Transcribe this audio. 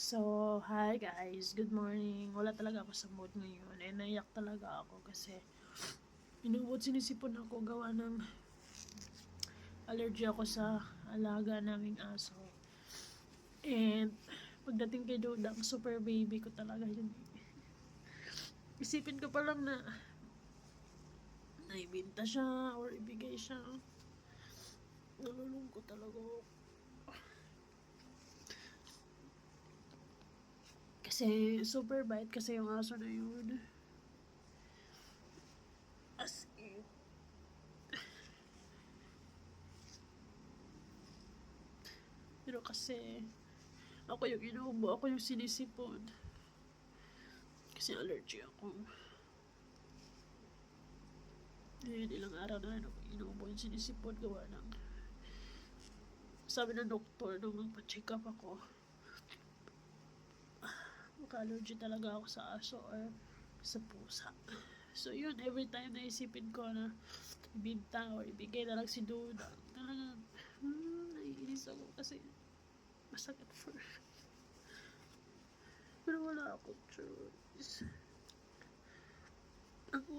So, hi guys, good morning. Wala talaga ako sa mood ngayon. Naiyak talaga ako kasi inubot sinisipon ako gawa ng allergy ako sa alaga naming aso. And pagdating kay Dodang, super baby ko talaga yun. Isipin ko pa lang na naibinta siya or ibigay siya. Nalulungkot talaga ako. Kasi super bait kasi yung aso na yun. As in. Pero kasi ako yung inuubo, ako yung sinisipon. Kasi allergy ako. Ngayon ilang araw na rin ako inuubo yung sinisipon gawa ng sabi ng doktor nung magpa-check up ako, maka-allergy talaga ako sa aso or sa pusa. So yun, every time na isipin ko na ibinta or ibigay na lang si Duda, talagang naiinis ako kasi masakit for pero wala akong choice. Ako